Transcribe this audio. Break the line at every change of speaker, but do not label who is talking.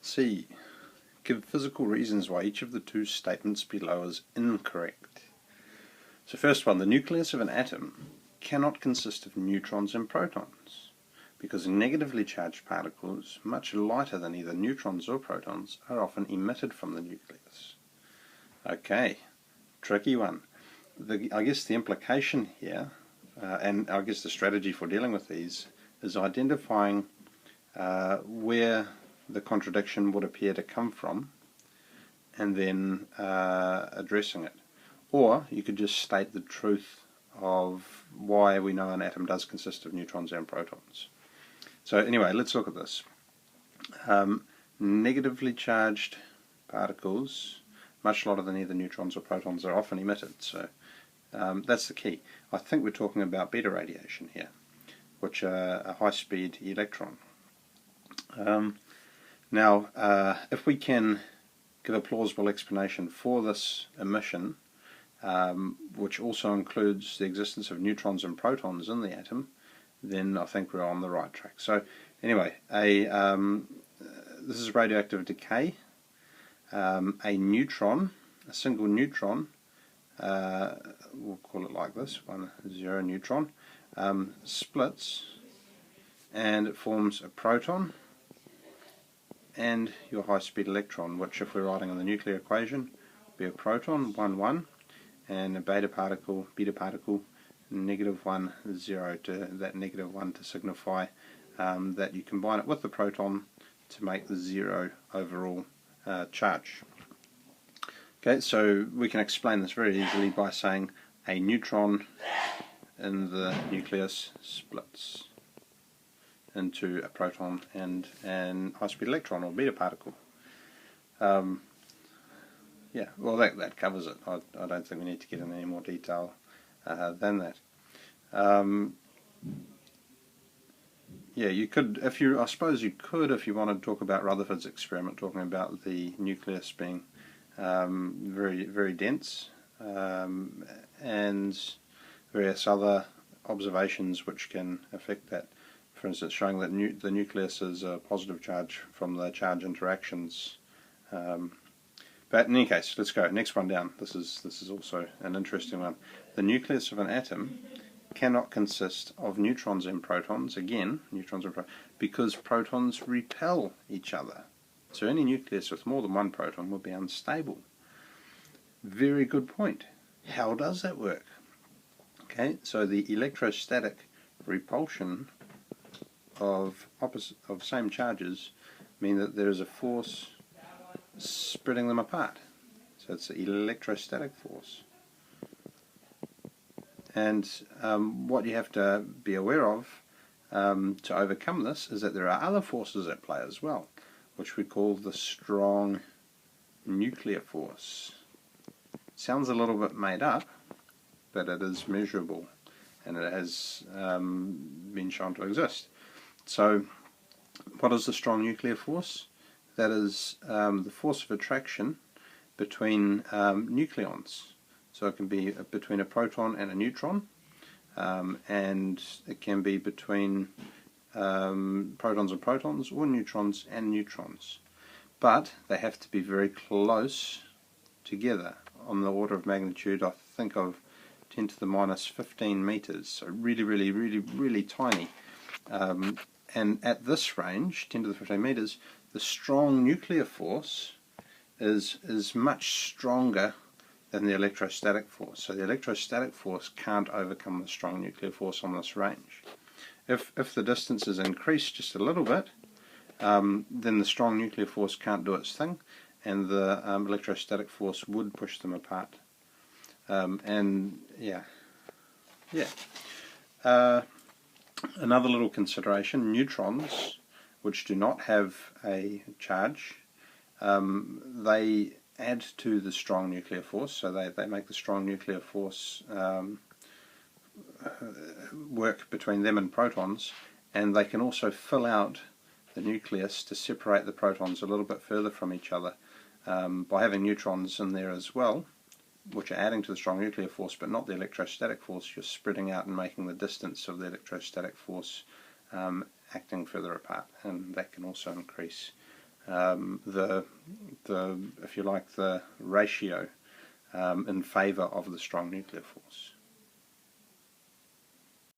C. Give physical reasons why each of the two statements below is incorrect. So first one, the nucleus of an atom cannot consist of neutrons and protons, because negatively charged particles, much lighter than either neutrons or protons, are often emitted from the nucleus. Okay, tricky one. I guess the implication here, and I guess the strategy for dealing with these, is identifying where the contradiction would appear to come from, and then addressing it. Or you could just state the truth of why we know an atom does consist of neutrons and protons. So anyway, let's look at this. Negatively charged particles, much lighter than either neutrons or protons, are often emitted. So that's the key. I think we're talking about beta radiation here, which are a high-speed electron. Now, if we can give a plausible explanation for this emission, which also includes the existence of neutrons and protons in the atom, then I think we're on the right track. So anyway, this is radioactive decay. A neutron, a single neutron, we'll call it like this, 1, 0 neutron, splits and it forms a proton and your high-speed electron, which if we're writing in the nuclear equation would be a proton, 1, 1, and a beta particle, negative 1, 0, to that negative 1 to signify that you combine it with the proton to make the 0 overall charge. Okay, so we can explain this very easily by saying a neutron in the nucleus splits into a proton and an high-speed electron or beta particle. Yeah, well that covers it. I don't think we need to get into any more detail than that. Yeah, you could, I suppose you could, if you wanted to talk about Rutherford's experiment, talking about the nucleus being very, very dense, and various other observations which can affect that. For instance, showing that the nucleus is a positive charge from the charge interactions. But in any case, let's go. Next one down. This is also an interesting one. The nucleus of an atom cannot consist of neutrons and protons. Again, neutrons and protons, because protons repel each other. So any nucleus with more than one proton would be unstable. Very good point. How does that work? Okay, so the electrostatic repulsion of same charges mean that there is a force spreading them apart. So it's the electrostatic force. And what you have to be aware of to overcome this is that there are other forces at play as well, which we call the strong nuclear force. Sounds a little bit made up, but it is measurable and it has been shown to exist. So what is the strong nuclear force? That is the force of attraction between nucleons. So it can be between a proton and a neutron, and it can be between protons and protons, or neutrons and neutrons. But they have to be very close together, on the order of magnitude, I think, of 10 to the minus 15 meters. So really, really, really, really tiny. And at this range, 10 to the 15 meters, the strong nuclear force is much stronger than the electrostatic force. So the electrostatic force can't overcome the strong nuclear force on this range. If the distance is increased just a little bit, then the strong nuclear force can't do its thing, and the electrostatic force would push them apart. And yeah. Another little consideration, neutrons, which do not have a charge, they add to the strong nuclear force, so they make the strong nuclear force work between them and protons, and they can also fill out the nucleus to separate the protons a little bit further from each other by having neutrons in there as well, which are adding to the strong nuclear force, but not the electrostatic force. You're spreading out and making the distance of the electrostatic force acting further apart, and that can also increase the if you like, the ratio in favour of the strong nuclear force.